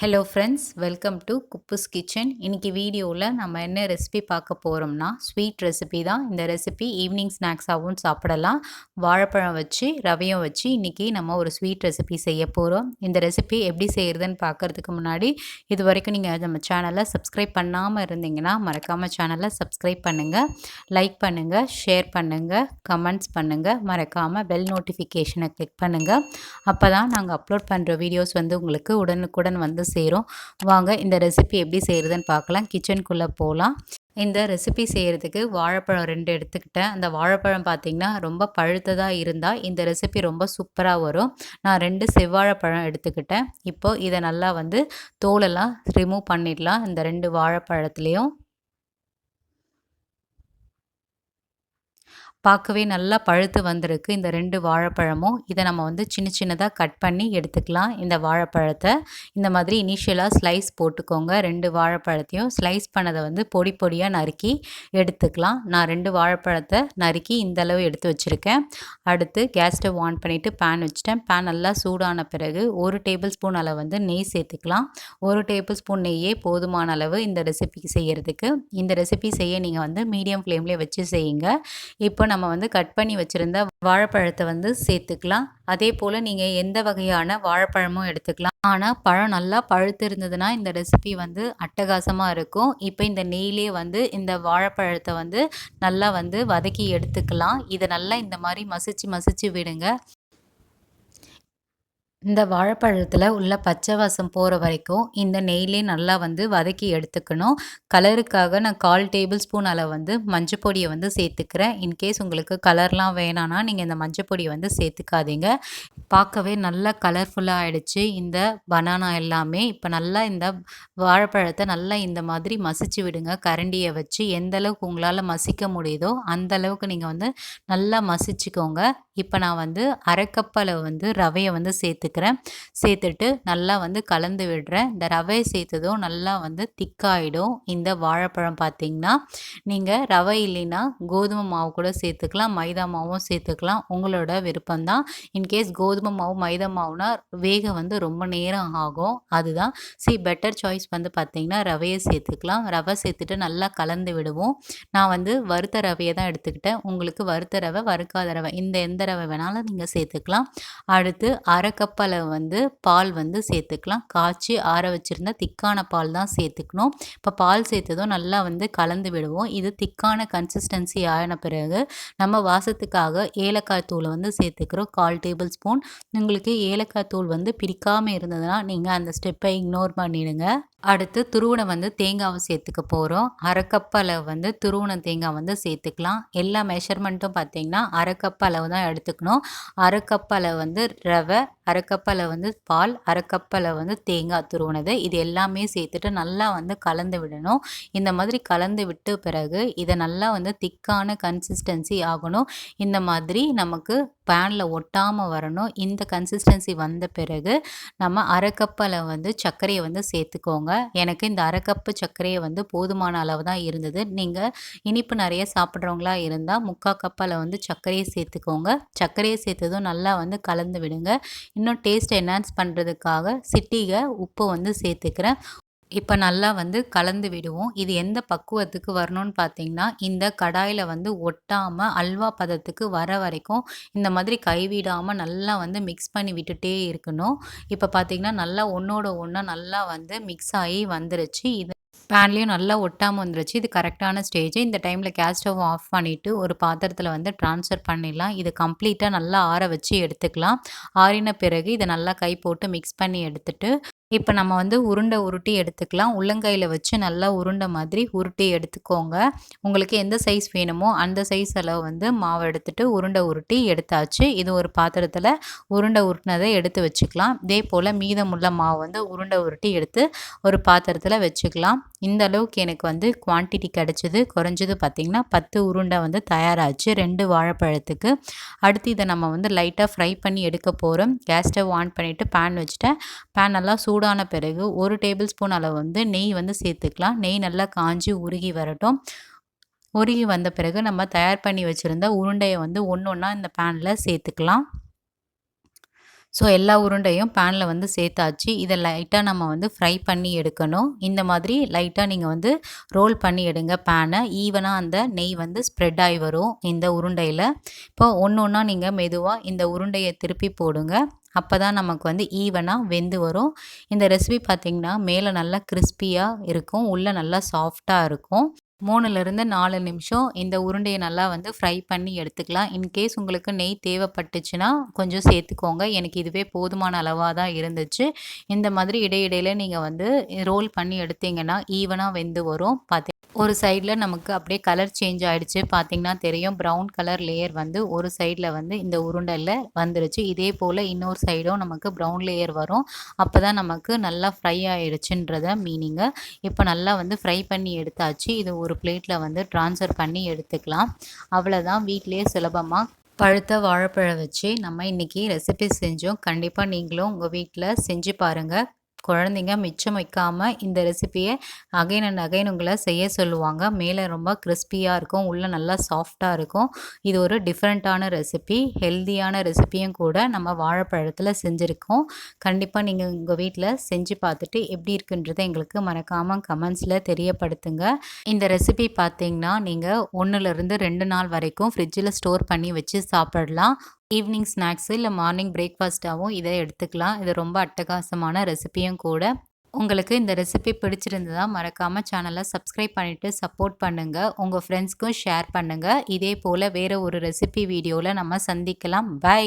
Hello friends, welcome to Kuppus kitchen. இன்னைக்கு வீடியோவில் நம்ம என்ன ரெசிபி பார்க்க போகிறோம்னா ஸ்வீட் ரெசிபி தான். இந்த ரெசிபி ஈவினிங் ஸ்நாக்ஸாகவும் சாப்பிடலாம். வாழைப்பழம் வச்சு ரவையும் வச்சு இன்றைக்கி நம்ம ஒரு ஸ்வீட் ரெசிபி செய்ய போகிறோம். இந்த ரெசிபி எப்படி செய்கிறதுன்னு பார்க்குறதுக்கு முன்னாடி இது வரைக்கும் நீங்கள் நம்ம சேனலை சப்ஸ்கிரைப் பண்ணாமல் இருந்தீங்கன்னா மறக்காமல் சேனலை சப்ஸ்கிரைப் பண்ணுங்கள், லைக் பண்ணுங்கள், ஷேர் பண்ணுங்கள், கமெண்ட்ஸ் பண்ணுங்கள், மறக்காமல் பெல் நோட்டிஃபிகேஷனை கிளிக் பண்ணுங்கள். அப்போ தான் நாங்கள் அப்லோட் பண்ணுற வீடியோஸ் வந்து உங்களுக்கு உடனுக்குடன் வந்து சேரும். வாங்க இந்த ரெசிபி எப்படி செய்கிறதுன்னு பார்க்கலாம். கிச்சனுக்குள்ளே போகலாம். இந்த ரெசிபி செய்கிறதுக்கு வாழைப்பழம் 2 எடுத்துக்கிட்டேன். அந்த வாழைப்பழம் பார்த்திங்கன்னா ரொம்ப பழுத்ததாக இருந்தால் இந்த ரெசிபி ரொம்ப சூப்பராக வரும். நான் 2 செவ்வாழைப்பழம் எடுத்துக்கிட்டேன். இப்போது இதை நல்லா வந்து தோலெல்லாம் ரிமூவ் பண்ணிடலாம். இந்த 2 வாழைப்பழத்துலேயும் பார்க்கவே நல்லா பழுத்து வந்திருக்கு இந்த 2 வாழைப்பழமும். இதை நம்ம வந்து சின்ன சின்னதாக கட் பண்ணி எடுத்துக்கலாம். இந்த வாழைப்பழத்தை இந்த மாதிரி இனிஷியலாக ஸ்லைஸ் போட்டுக்கோங்க. 2 வாழைப்பழத்தையும் ஸ்லைஸ் பண்ணதை வந்து பொடி பொடியாக நறுக்கி எடுத்துக்கலாம். நான் 2 வாழைப்பழத்தை நறுக்கி இந்தளவு எடுத்து வச்சுருக்கேன். அடுத்து கேஸ் ஸ்டவ் ஆன் பண்ணிவிட்டு பேன் வச்சுட்டேன். பேன் நல்லா சூடான பிறகு 1 டேபிள் ஸ்பூன் அளவு வந்து நெய் சேர்த்துக்கலாம். 1 டேபிள் ஸ்பூன் நெய்யே போதுமான அளவு இந்த ரெசிபி செய்கிறதுக்கு. இந்த ரெசிபி செய்ய நீங்கள் வந்து மீடியம் ஃப்ளேம்லேயே வச்சு செய்யுங்க. இப்போ நம்ம வந்து கட் பண்ணி வச்சுருந்த வாழைப்பழத்தை வந்து சேர்த்துக்கலாம். அதே போல் நீங்கள் எந்த வகையான வாழைப்பழமும் எடுத்துக்கலாம். ஆனால் பழம் நல்லா பழுத்து இருந்ததுன்னா இந்த ரெசிபி வந்து அட்டகாசமாக இருக்கும். இப்போ இந்த நெய்யிலே வந்து இந்த வாழைப்பழத்தை வந்து நல்லா வந்து வதக்கி எடுத்துக்கலாம். இதை நல்லா இந்த மாதிரி மசிச்சு விடுங்க. இந்த வாழைப்பழத்தில் உள்ள பச்சை வாசம் போகிற வரைக்கும் இந்த நெய்யிலே நல்லா வந்து வதக்கி எடுத்துக்கணும். கலருக்காக நான் 1/4 டேபிள் ஸ்பூன் அளவு வந்து மஞ்சள் பொடியை வந்து சேர்த்துக்கிறேன். இன்கேஸ் உங்களுக்கு கலர்லாம் வேணான்னா நீங்கள் இந்த மஞ்சள் பொடியை வந்து சேர்த்துக்காதீங்க. பார்க்கவே நல்லா கலர்ஃபுல்லாக ஆகிடுச்சு இந்த பனானா எல்லாமே. இப்போ நல்லா இந்த வாழைப்பழத்தை நல்லா இந்த மாதிரி மசிச்சு விடுங்க. கரண்டியை வச்சு எந்த அளவுக்கு உங்களால் மசிக்க முடியுதோ அந்த அளவுக்கு நீங்கள் வந்து நல்லா மசிச்சுக்கோங்க. இப்போ நான் வந்து 1/2 கப் அளவு வந்து ரவையை வந்து சேர்த்துட்டு நல்லா வந்து கலந்து விடுறேன். இந்த ரவையை சேர்த்ததும் நல்லா வந்து திக்காயிடும். இந்த வாழைப்பழம் பார்த்திங்கன்னா நீங்கள் ரவை இல்லைன்னா கோதுமை மாவு கூட சேர்த்துக்கலாம், மைதா மாவும் சேர்த்துக்கலாம். உங்களோட விருப்பம்தான். இன்கேஸ் கோதுமை மாவு மைதா மாவுனா வேக வந்து ரொம்ப நேரம் ஆகும். அதுதான் பெட்டர் சாய்ஸ் வந்து பார்த்திங்கன்னா ரவையை சேர்த்துக்கலாம். ரவை சேர்த்துட்டு நல்லா கலந்து விடுவோம். நான் வந்து வறுத்த ரவையை தான் எடுத்துக்கிட்டேன். உங்களுக்கு வறுத்த ரவை வறுக்காத ரவை எந்த ரவை வேணாலும் நீங்கள் சேர்த்துக்கலாம். அடுத்து 1/2 கப் அளவு வந்து பால் வந்து சேர்த்துக்கலாம். காய்ச்சி ஆற வச்சுருந்த திக்கான பால் தான் சேர்த்துக்கணும். இப்போ பால் சேர்த்ததும் நல்லா வந்து கலந்து விடுவோம். இது திக்கான கன்சிஸ்டன்சி ஆன பிறகு நம்ம வாசத்துக்காக ஏலக்காய் தூள் வந்து சேர்த்துக்கிறோம். 1/4 டேபிள் ஸ்பூன். உங்களுக்கு ஏலக்காய் தூள் வந்து பிடிக்காமல் இருந்ததுன்னா நீங்கள் அந்த ஸ்டெப்பை இக்னோர் பண்ணிடுங்க. அடுத்து துருவனை வந்து தேங்காவை சேர்த்துக்க போகிறோம். 1/2 கப் அளவு வந்து துருவன தேங்காய் வந்து சேர்த்துக்கலாம். எல்லா மெஷர்மெண்ட்டும் பார்த்திங்கன்னா 1/2 கப் அளவு தான் எடுத்துக்கணும். 1/2 கப் அளவு வந்து ரவை, 1/2 கப் அளவு வந்து பால், 1/2 கப் அளவு வந்து தேங்காய் துருவனது. இது எல்லாமே சேர்த்துட்டு நல்லா வந்து கலந்து விடணும். இந்த மாதிரி கலந்து விட்டு பிறகு இதை நல்லா வந்து திக்கான கன்சிஸ்டன்சி ஆகணும். இந்த மாதிரி நமக்கு பேனில் ஒட்டாமல் வரணும். இந்த கன்சிஸ்டன்சி வந்த பிறகு நம்ம 1/2 கப் அளவு வந்து சர்க்கரையை வந்து சேர்த்துக்கோங்க. எனக்கு இந்த 1/2 கப்பு சர்க்கரையை வந்து போதுமான அளவு தான் இருந்தது. நீங்கள் இனிப்பு நிறைய சாப்பிட்றவங்களா இருந்தால் 3/4 கப் அளவு வந்து சர்க்கரையை சேர்த்துக்கோங்க. சர்க்கரையை சேர்த்ததும் நல்லா வந்து கலந்து விடுங்க. இன்னும் டேஸ்ட் என்ஹான்ஸ் பண்ணுறதுக்காக சிட்டிகை உப்பு வந்து சேர்த்துக்கிறேன். இப்போ நல்லா வந்து கலந்து விடுவோம். இது எந்த பக்குவத்துக்கு வரணும்னு பார்த்தீங்கன்னா இந்த கடாயில் வந்து ஒட்டாமல் அல்வா பதத்துக்கு வர வரைக்கும் இந்த மாதிரி கைவிடாமல் நல்லா வந்து மிக்ஸ் பண்ணி விட்டுட்டே இருக்கணும். இப்போ பார்த்திங்கன்னா நல்லா ஒன்றோட ஒன்றா நல்லா வந்து மிக்ஸ் ஆகி வந்துருச்சு. இது பேன்லேயும் நல்லா ஒட்டாமல் வந்துருச்சு. இது கரெக்டான ஸ்டேஜ். இந்த டைமில் கேஸ் ஸ்டவ் ஆஃப் பண்ணிவிட்டு ஒரு பாத்திரத்தில் வந்து ட்ரான்ஸ்ஃபர் பண்ணிடலாம். இது கம்ப்ளீட்டாக நல்லா ஆற வச்சு எடுத்துக்கலாம். ஆறின பிறகு இதை நல்லா கை போட்டு மிக்ஸ் பண்ணி எடுத்துட்டு இப்போ நம்ம வந்து உருண்டை உருட்டி எடுத்துக்கலாம். உள்ளங்கையில் வச்சு நல்லா உருண்டை மாதிரி உருட்டி எடுத்துக்கோங்க. உங்களுக்கு எந்த சைஸ் வேணுமோ அந்த சைஸ் அளவு வந்து மாவு எடுத்துட்டு உருண்டை உருட்டி எடுத்தாச்சு. இது ஒரு பாத்திரத்தில் உருண்டை உருட்டினதை எடுத்து வச்சுக்கலாம். இதே போல் மீதமுள்ள மாவு வந்து உருண்டை உருட்டி எடுத்து ஒரு பாத்திரத்தில் வச்சுக்கலாம். இந்த அளவுக்கு எனக்கு வந்து குவான்டிட்டி கிடச்சிது. குறைஞ்சது பார்த்திங்கன்னா 10 உருண்டை வந்து தயாராச்சு 2 வாழைப்பழத்துக்கு. அடுத்து இதை நம்ம வந்து லைட்டாக ஃப்ரை பண்ணி எடுக்க போகிறோம். கேஸ் ஸ்டவ் ஆன் பண்ணிவிட்டு பேன் வச்சுட்டேன். பேன் நல்லா சூடான பிறகு 1 டேபிள் ஸ்பூன் அளவு வந்து நெய் வந்து சேர்த்துக்கலாம். நெய் நல்லா காஞ்சி உருகி வரட்டும். உருகி வந்த பிறகு நம்ம தயார் பண்ணி வச்சுருந்த உருண்டையை வந்து ஒன்று ஒன்றா இந்த பேனில் சேர்த்துக்கலாம். ஸோ எல்லா உருண்டையும் பேனில் வந்து சேர்த்தாச்சு. இதை லைட்டாக நம்ம வந்து ஃப்ரை பண்ணி எடுக்கணும். இந்த மாதிரி லைட்டாக நீங்கள் வந்து ரோல் பண்ணி எடுங்க பேனை. ஈவனாக அந்த நெய் வந்து ஸ்ப்ரெட் ஆகி வரும் இந்த உருண்டையில். இப்போ ஒன்று ஒன்றா நீங்கள் மெதுவாக இந்த உருண்டையை திருப்பி போடுங்க. அப்போ தான் நமக்கு வந்து ஈவனாக வெந்து வரும். இந்த ரெசிபி பார்த்திங்கன்னா மேலே நல்லா கிறிஸ்பியாக இருக்கும், உள்ளே நல்லா சாஃப்டாக இருக்கும். 3லேருந்து 4 நிமிஷம் இந்த உருண்டையை நல்லா வந்து ஃப்ரை பண்ணி எடுத்துக்கலாம். இன்கேஸ் உங்களுக்கு நெய் தேவைப்பட்டுச்சுன்னா கொஞ்சம் சேர்த்துக்கோங்க. எனக்கு இதுவே போதுமான அளவாக தான் இருந்துச்சு. இந்த மாதிரி இடையிடையில நீங்கள் வந்து ரோல் பண்ணி எடுத்தீங்கன்னா ஈவனாக வெந்து வரும். ஒரு சைடில் நமக்கு அப்படியே கலர் சேஞ்ச் ஆகிடுச்சு, பார்த்திங்கன்னா தெரியும். ப்ரௌன் கலர் லேயர் வந்து ஒரு சைடில் வந்து இந்த உருண்டையில் வந்துருச்சு. இதே போல் இன்னொரு சைடும் நமக்கு ப்ரௌன் லேயர் வரும். அப்போ தான் நமக்கு நல்லா ஃப்ரை ஆகிடுச்சுன்றத மீனிங்கு. இப்போ நல்லா வந்து ஃப்ரை பண்ணி எடுத்தாச்சு. இது ஒரு பிளேட்டில் வந்து ட்ரான்ஸ்ஃபர் பண்ணி எடுத்துக்கலாம். அவ்வளோதான், வீட்டிலேயே சுலபமாக பழுத்த வாழைப்பழம் வச்சு நம்ம இன்றைக்கி ரெசிபி செஞ்சோம். கண்டிப்பாக நீங்களும் உங்கள் வீட்டில் செஞ்சு பாருங்கள். குழந்தைங்க மிச்சம் வைக்காமல் இந்த ரெசிப்பியை அகைன் அண்ட் அகைன் உங்களை செய்ய சொல்லுவாங்க. மேலே ரொம்ப கிறிஸ்பியாக இருக்கும், உள்ளே நல்லா சாஃப்டாக இருக்கும். இது ஒரு டிஃப்ரெண்ட்டான ரெசிபி, ஹெல்த்தியான ரெசிப்பியும் கூட நம்ம வாழைப்பழத்தில் செஞ்சுருக்கோம். கண்டிப்பாக நீங்கள் உங்கள் வீட்டில் செஞ்சு பார்த்துட்டு எப்படி இருக்குன்றதை எங்களுக்கு மறக்காமல் கமெண்ட்ஸில் தெரியப்படுத்துங்க. இந்த ரெசிபி பார்த்திங்கன்னா நீங்கள் 1லேருந்து 2 நாள் வரைக்கும் ஃப்ரிட்ஜில் ஸ்டோர் பண்ணி வச்சு சாப்பிடலாம். ஈவினிங் ஸ்நாக்ஸு இல்லை மார்னிங் பிரேக்ஃபாஸ்ட்டாகவும் இதை எடுத்துக்கலாம். இது ரொம்ப அட்டகாசமான ரெசிபியும் கூட. உங்களுக்கு இந்த ரெசிபி பிடிச்சிருந்ததா மறக்காமல் சேனலை சப்ஸ்கிரைப் பண்ணிவிட்டு சப்போர்ட் பண்ணுங்கள். உங்கள் ஃப்ரெண்ட்ஸ்க்கும் ஷேர் பண்ணுங்கள். இதே போல் வேறு ஒரு ரெசிபி வீடியோவில் நம்ம சந்திக்கலாம். பை.